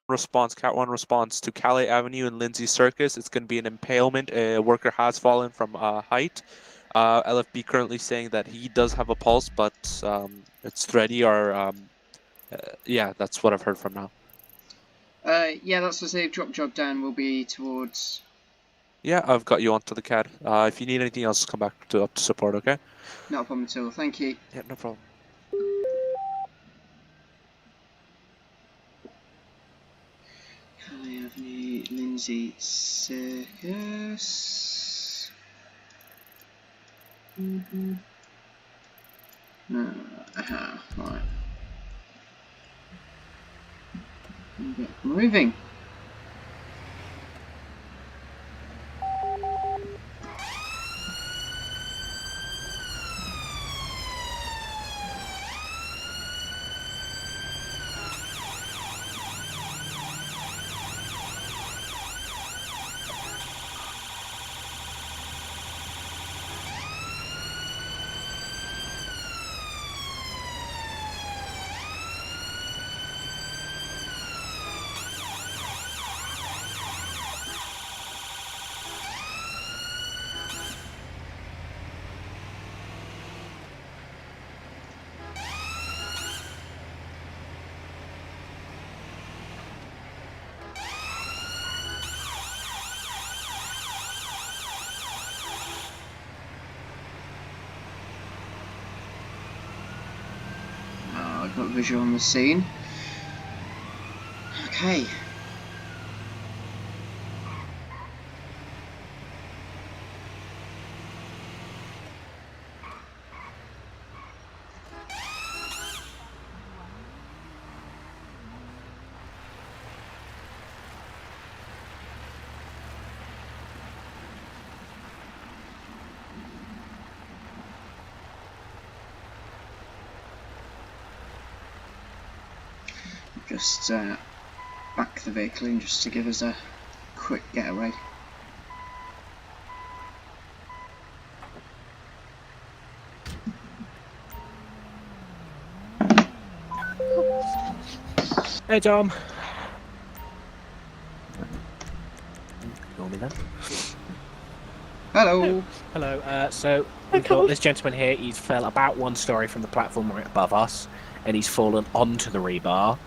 response, Cat 1 response to Calais Avenue and Lindsay Circus. It's going to be an impalement. A worker has fallen from height. LFB currently saying that he does have a pulse, but it's thready or yeah, that's what I've heard from now. Yeah, that's the save. Drop job down will be towards... Yeah, I've got you onto the CAD. If you need anything else, come back up to support, okay? Not a problem at all, thank you. Yeah, no problem. Calais Avenue, Lindsay Circus... right. Get moving. I've got visual on the scene. Okay. Just back the vehicle in just to give us a quick getaway. Hey Tom. Ignore me then. Hello. Hello. So we've got this gentleman here. He's fell about 1 story from the platform right above us, and he's fallen onto the rebar.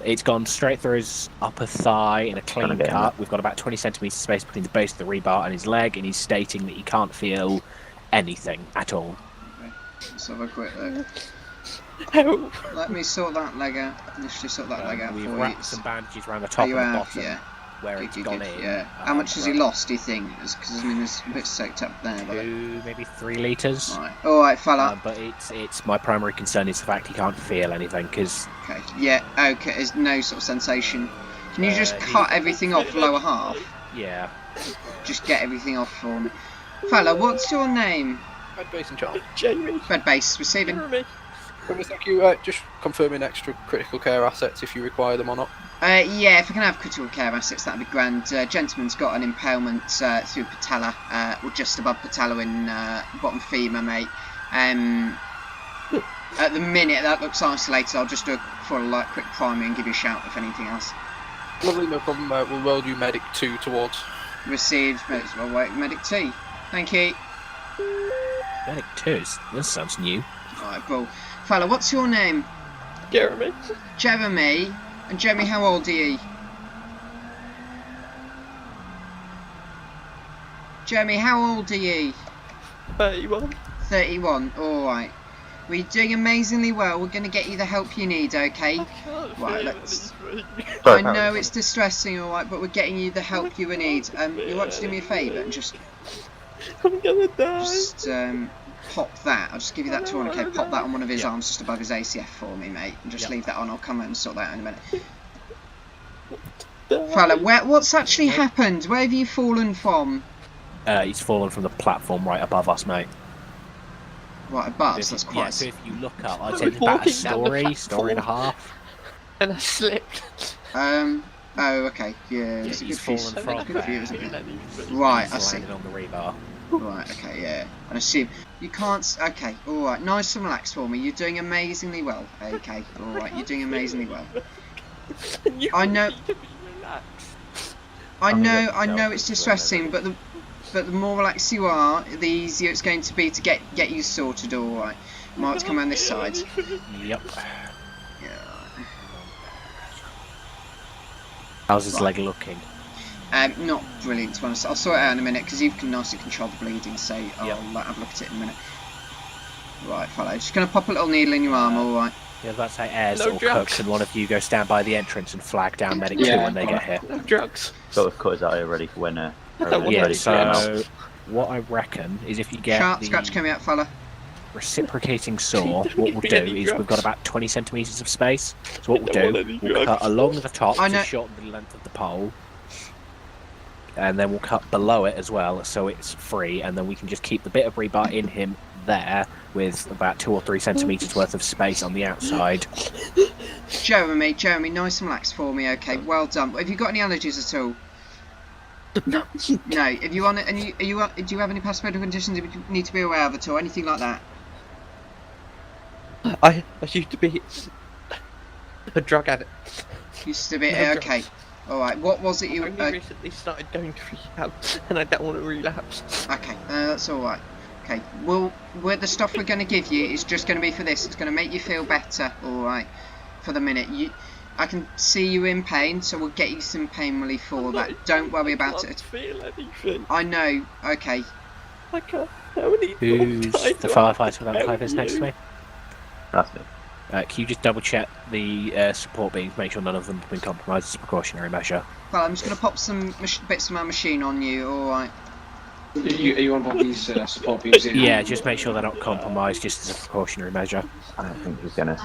It's gone straight through his upper thigh in a clean cut. We've got about 20 centimetres space between the base of the rebar and his leg, and he's stating that he can't feel anything at all. Okay. Let's have a quick look. Help. Let me sort that leg out. Initially sort that leg out We've for wrapped you. some bandages around the top and the bottom, yeah. where it's gone in. Yeah. How much has he lost, do you think? Because I mean, there's a bit soaked up there. But 2, maybe 3 litres. Right. Alright, fella. But it's my primary concern is the fact he can't feel anything, because... Okay. Yeah, okay. There's no sort of sensation. Can you just cut everything off lower half? Yeah. Just get everything off for me. Fella, what's your name? Red base in charge. Jamie. Red base, receiving. Jeremy. Thank you. Just confirming extra critical care assets if you require them or not. Yeah, if we can have critical care assets, that'd be grand. Gentleman's got an impalement through patella, or just above patella in bottom femur, mate. At the minute, that looks isolated. I'll just do a full quick primary and give you a shout if anything else. Lovely, no problem. We'll roll you medic 2 towards. Received. Well, wait, medic 2. Thank you. Medic 2? This sounds new. Alright, cool. Fella, what's your name? Jeremy. Jeremy. And Jeremy, how old are you? Jeremy, how old are you? 31. 31, alright. We're doing amazingly well. We're going to get you the help you need, okay? Right, let's... I know it's distressing, alright, but we're getting you the help you need. You want to do me a favour and just... I'm gonna die. Just, pop that. I'll just give you that tourniquet. Pop that on one of his arms just above his ACF for me, mate. And just leave that on. I'll come out and sort that out in a minute. Fella, what's actually happened? Where have you fallen from? He's fallen from the platform right above us, mate. Right above, so that's quite... Yeah, so if you look up, I'd say it's about a story and a half. And I slipped. Oh, okay. Yeah, it's a good view. Good view, isn't it? Right, I see. Landed on the rebar. Right, okay, yeah. And assume you can't... Okay, alright. Nice and relaxed for me. You're doing amazingly well. Okay, alright. You're doing amazingly well. I know. I know it's distressing, but the more relaxed you are, the easier it's going to be to get you sorted. All right. Mark's come around this side. Yep. Yeah. How's his leg looking? Not brilliant, to be honest. I'll sort it out in a minute because you can nicely control the bleeding, so I'll have a look at it in a minute. Right, fellow. Just going to pop a little needle in your arm, alright? Yeah, I was about to say, Ayres or Cook, can one of you go stand by the entrance and flag down Medic 2 when they get here? No drugs. Sort of cut his eye ready for when yeah, so what I reckon is if you get Sharp scratch coming out, fella. Reciprocating saw, what we'll do is we've got about 20 centimetres of space. So what we'll do, we'll cut along the top to shorten the length of the pole. And then we'll cut below it as well, so it's free, and then we can just keep the bit of rebar in him there with about 2 or 3 centimetres worth of space on the outside. Jeremy, nice and relaxed for me, okay, well done. Have you got any allergies at all? No. No. If you want it, do you have any past medical conditions you need to be aware of at all? Anything like that? I used to be a drug addict. Used to be okay. All right. What was it you? I only recently started going to rehab, and I don't want to relapse. Okay, that's all right. Okay. Well, the stuff we're going to give you is just going to be for this. It's going to make you feel better. All right. For the minute, I can see you in pain, so we'll get you some pain relief for that. Don't worry about it. I can't feel anything. I know. Okay. I can't. How many Who's the firefighter level 5 is next to me? That's me. Can you just double check the support beams, make sure none of them have been compromised as a precautionary measure? Well, I'm just going to pop some bits of my machine on you, alright? Are you on about these support beams? Yeah, just make sure they're not compromised, just as a precautionary measure. I don't think he's gonna.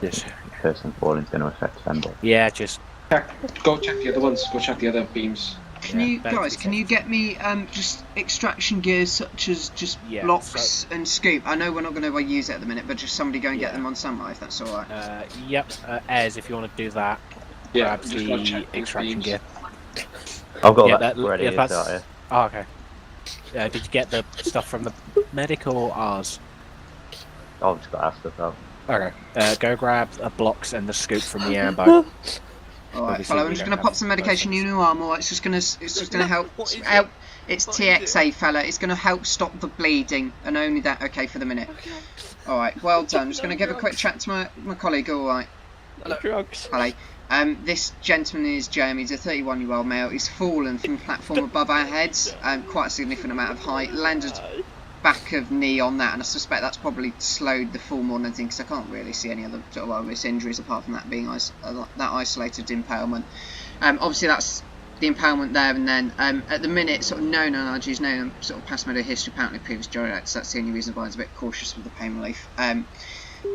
Yes. Person falling is gonna affect them. Yeah, just. Go check the other ones. Go check the other beams. Can you get me just extraction gears such as just blocks and scoop? I know we're not going to use it at the minute, but just somebody go and get them on standby if that's all right. Yep, Ayres, if you want to do that, grab the extraction gear. I've got that ready. Oh, okay. Did you get the stuff from the medic or ours? I've just got to ask stuff out. Okay. Go grab the blocks and the scoop from the ambo. Alright, fellow, I'm just going to pop some medication in your arm, alright, it's just going to help, it's TXA, fella, it's going to help stop the bleeding, and only that, okay, for the minute. Alright, well done, I'm just going to give a quick chat to my colleague, alright. Hello. This gentleman is Jeremy, he's a 31-year-old male, he's fallen from the platform above our heads, quite a significant amount of height, landed back of knee on that, and I suspect that's probably slowed the fall more than anything, because I can't really see any other sort of obvious injuries apart from that being that isolated impalement. Obviously that's the impalement there, and then at the minute sort of known allergies, known sort of past medical history, apparently previous joint, that's the only reason why I was a bit cautious with the pain relief.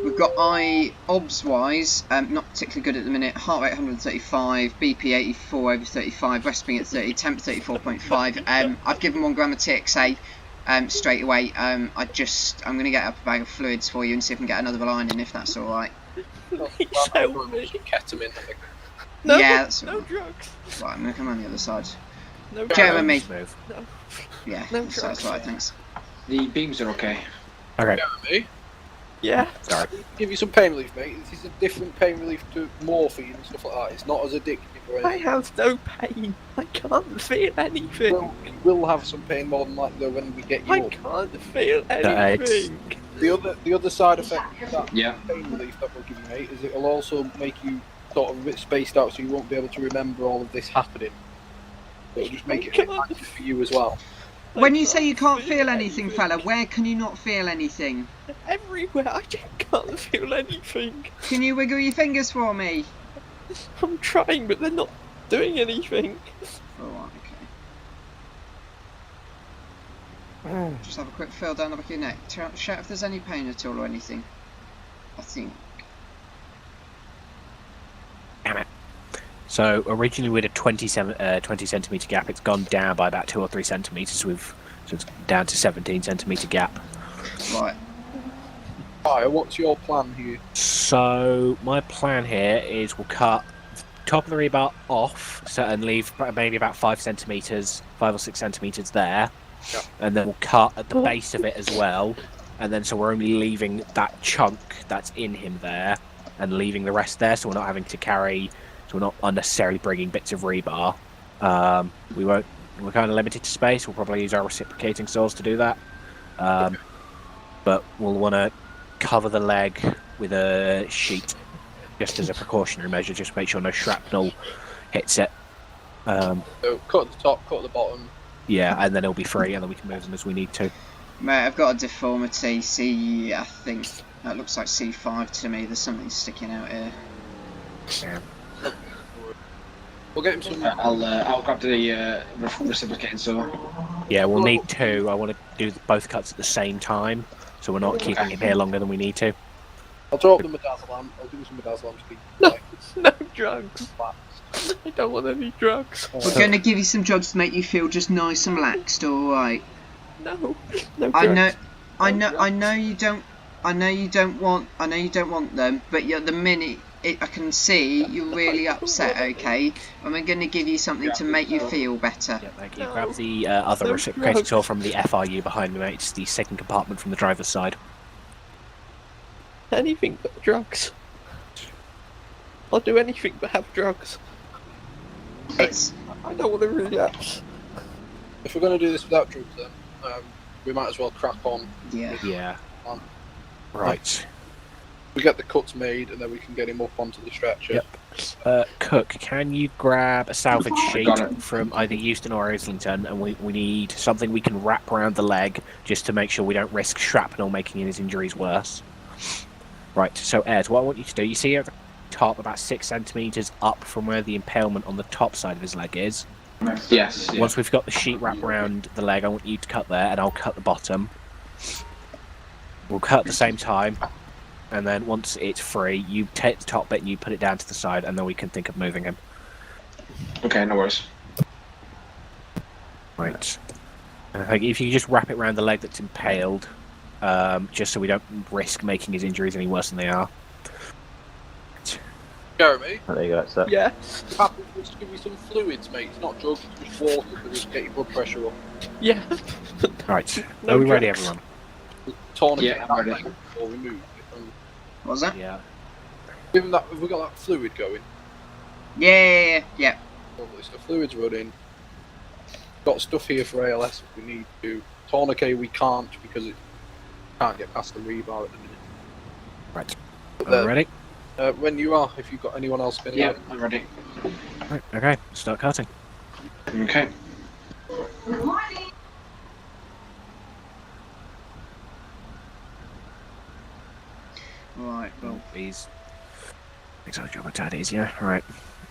We've got OBS wise, not particularly good at the minute, heart rate 135, BP 84 over 35, resting at 30, temp 34.5. I've given 1 gram of TXA. Straight away, I'm going to get up a bag of fluids for you and see if I can get another line in, if that's alright. Ketamine, I think. No, yeah, that's no drugs. Right, I'm going to come on the other side. No Jeremy. No. Yeah, No that's right, thanks. The beams are okay. Okay. Jeremy, Yeah. Sorry. give you some pain relief, mate. This is a different pain relief to morphine and stuff like that. It's not as addictive or I anything. have no pain. I can't feel anything. Well, you will have some pain more than likely though when we get you I up. can't feel anything. The other side effect of that Yeah. pain relief that we'll give you, mate, is it'll also make you sort of a bit spaced out, so you won't be able to remember all of this happening. It'll just make it a bit active for you as well. When you say you can't feel anything, fella, where can you not feel anything? Everywhere. I just can't feel anything. Can you wiggle your fingers for me? I'm trying, but they're not doing anything. Alright, okay. Just have a quick feel down the back of your neck. Shout if there's any pain at all or anything. I think. Damn it. So originally we had a 20 centimetre gap. It's gone down by about 2 or 3 centimetres. So it's down to 17 centimetre gap. Right. Fire, what's your plan here? So my plan here is we'll cut top of the rebar off, and leave maybe about 5 or 6 centimetres there, and then we'll cut at the base of it as well, and then so we're only leaving that chunk that's in him there, and leaving the rest there, so we're not having to carry, so we're not unnecessarily bringing bits of rebar. We're kind of limited to space. We'll probably use our reciprocating saws to do that. But we'll want to cover the leg with a sheet, just as a precautionary measure, just to make sure no shrapnel hits it. So cut at the top, cut at the bottom. Yeah, and then it'll be free, and then we can move them as we need to. Mate, I've got a deformity. I think that looks like C5 to me. There's something sticking out here. Yeah. We'll get him some. I'll grab the reciprocating saw. Yeah, we'll need 2. I want to do both cuts at the same time, so we're not keeping him here longer than we need to. I'll drop the midazolam. I'll do some midazolam speed. No drugs. I don't want any drugs. We're going to give you some drugs to make you feel just nice and relaxed, alright? No drugs. I know you don't want them, but the minute I can see you're really upset, okay? And we're going to give you something to make you feel better. Yeah, thank you. Grab the other reciprocating saw from the FRU behind me, mate. It's the second compartment from the driver's side. Anything but drugs. I'll do anything but have drugs. I don't want to relapse. If we're going to do this without drugs, then we might as well crack on. Yeah. Right. We get the cuts made, and then we can get him up onto the stretcher. Yep. Cook, can you grab a salvage sheet from either Euston or Islington, and we need something we can wrap around the leg, just to make sure we don't risk shrapnel making his injuries worse. Right, so Ed, what I want you to do, you see at the top about 6 centimetres up from where the impalement on the top side of his leg is? Yes. Yeah. Once we've got the sheet wrapped around the leg, I want you to cut there, and I'll cut the bottom. We'll cut at the same time, and then once it's free, you take the top bit and you put it down to the side, and then we can think of moving him. Okay, no worries. Right. If you just wrap it around the leg that's impaled, just so we don't risk making his injuries any worse than they are. Jeremy? Oh, there you go, that's it. Yeah. Happy for us to give you some fluids, mate. It's not drugs, it's just water to just get your blood pressure up. Yeah. Right. No Are we ready, drugs. everyone? Tourniquet Yeah, that I'm leg ready. before we move. What was that? Yeah. Given that, have we got that fluid going? Yeah. Lovely. So fluid's running. Got stuff here for ALS if we need to. Tourniquet we can't because it can't get past the rebar at the minute. Right. But Are we ready? When you are, if you've got anyone else going Yeah, I'm ready. Right. Okay. Start cutting. Okay. Right, well. These. Makes our job a tad easier. Right.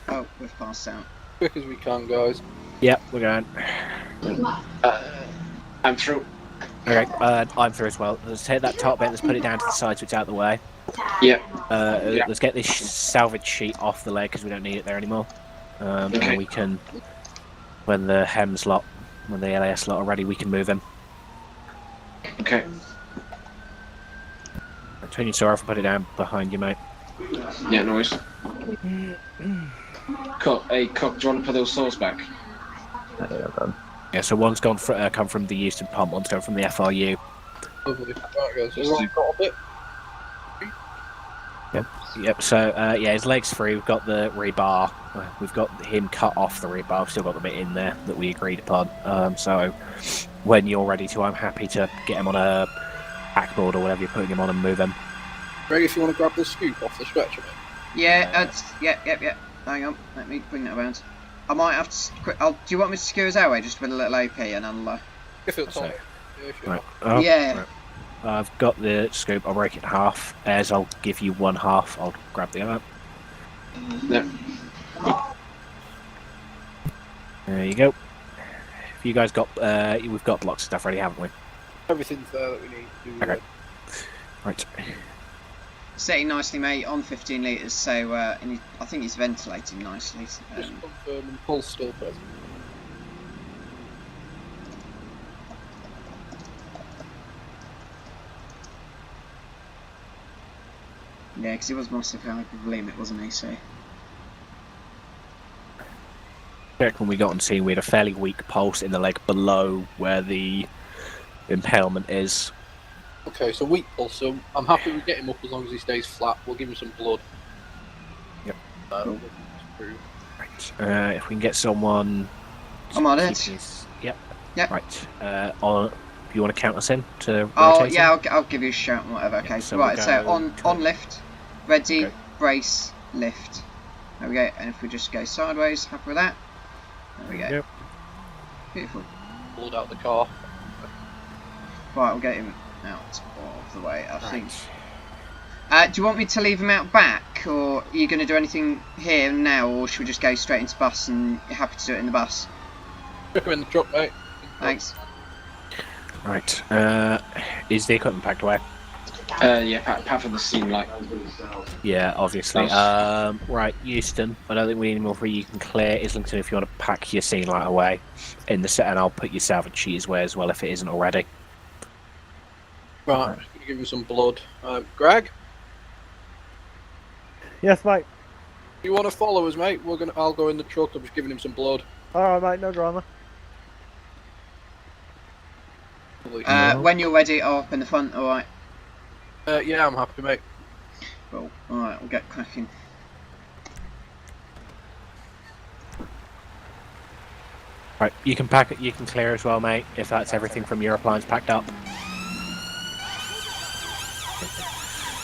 Oh, we've passed out. quick as we can, guys. Yep, we're going. I'm through. Okay, I'm through as well. Let's take that top bit, let's put it down to the side so it's out of the way. Yeah. Let's get this salvage sheet off the leg because we don't need it there anymore. Okay. And we can, when the HEMS lot, when the LAS lot are ready, we can move them. Okay. Turn your saw off and put it down behind you, mate. Yeah, no worries. Cook, hey, Cook, do you want to put those saws back? Yeah, done. Yeah, so one's gone come from the Euston pump, one's gone from the FRU. Lovely. Right, guys. Everyone got a bit? Yep, so, yeah, his leg's free, we've got the rebar, we've got him cut off the rebar, we've still got the bit in there that we agreed upon, so when you're ready to, I'm happy to get him on a backboard or whatever you're putting him on and move him. Greg, if you want to grab the scoop off the stretcher, mate. Yeah, yep. Hang on, let me bring that around. I might have to. Do you want me to skew us our way just with a little AP and I'll. If it's on. Right. Yeah, if you're Right. Oh, Yeah. right. I've got the scoop, I'll break it in half. As I'll give you one half, I'll grab the other. Yeah. There you go. If you guys got, we've got blocks of stuff ready, haven't we? Everything's there that we need to do. Okay. Right. Setting nicely, mate, on 15 litres, so and I think he's ventilating nicely. Just confirm and pulse still present. Yeah, because he was massively hypervolemic, wasn't he? So. Check when we got on scene, we had a fairly weak pulse in the leg below where the impalement is. Okay, so weak pulse, so I'm happy we get him up as long as he stays flat. We'll give him some blood. Cool. Right. If we can get someone. I'm on keep it. his- Yep. Yep. Right. Do you want to count us in to Oh rotate yeah, him? I'll give you a shout and whatever. Okay. Yeah, so we'll right. So go on lift, ready, Okay. brace, lift. There we go. And if we just go sideways, happy with that? There we go. Yep. Beautiful. Pulled out the car. Right, we'll get him out of the way. I think. Right. Do you want me to leave him out back, or are you going to do anything here now, or should we just go straight into bus and you're happy to do it in the bus? Chuck him in the truck, mate. Thanks. Right. Is the equipment packed away? Yeah, apart from the scene light. Yeah, obviously. Right, Euston. I don't think we need any more for you. You can clear Islington if you want to pack your scene light away in the set, and I'll put your salvage sheet away as well if it isn't already. Right, I'm just going to give you some blood. Greg, Yes, mate. you want to follow us, mate? I'll go in the truck. I'm just giving him some blood. Alright, mate, no drama. When you're ready, I'll up in the front. All right. Yeah, I'm happy, mate. Cool. All right, we'll get cracking. Right, you can pack it. You can clear as well, mate. If that's everything from your appliance packed up.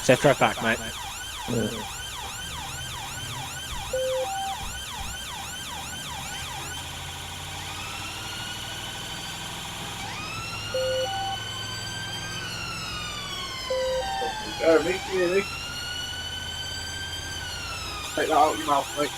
Safe drive back, mate. Jeremy, can you hear me? Take that out of your mouth, mate.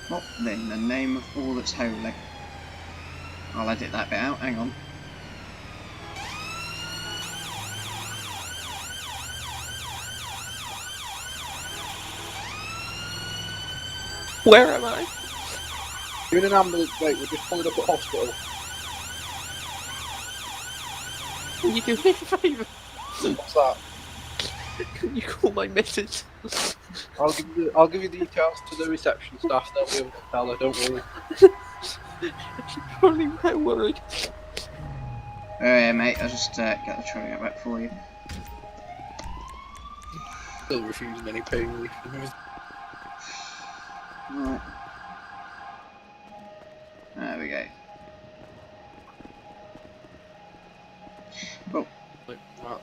What in the name of all that's holy? I'll edit that bit out. Hang on. Where am I? You're in an ambulance, mate. We're just pulling up at hospital. Can you do me a favour? What's that? Can you call my missus? I'll give you details to the reception staff. They'll be able to tell her. Don't worry. She's probably well worried. Yeah, mate. I'll just get the trolley out back for you. Still refusing any pain relief. Right. There we go. Cool. Right.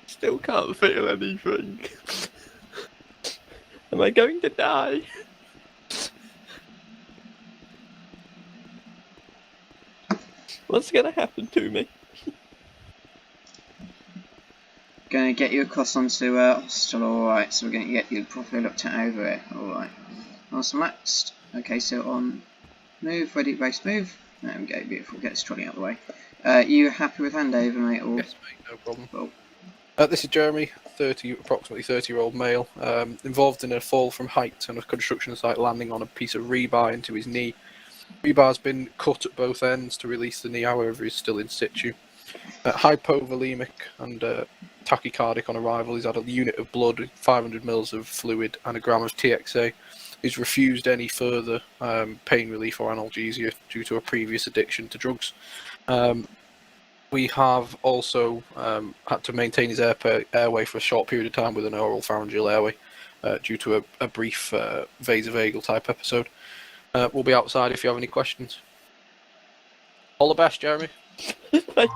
Still can't feel anything. Am I going to die? What's gonna happen to me? Gonna get you across onto hostel, alright, so we're gonna get you properly looked at over here, alright. Nice and maxed. Okay, so on move, ready, race, move. There we go, beautiful, get this trolley out of the way. You happy with handover, mate? Or... Yes, mate. No problem. Cool. This is Jeremy, approximately 30-year-old male, involved in a fall from height on a construction site, landing on a piece of rebar into his knee. Rebar's been cut at both ends to release the knee, however, he's still in situ. Hypovolemic and tachycardic on arrival. He's had a unit of blood, 500 mils of fluid, and a gram of TXA. He's refused any further pain relief or analgesia due to a previous addiction to drugs. We have also had to maintain his airway for a short period of time with an oral pharyngeal airway due to a brief vasovagal type episode. We'll be outside if you have any questions. All the best, Jeremy. Bye.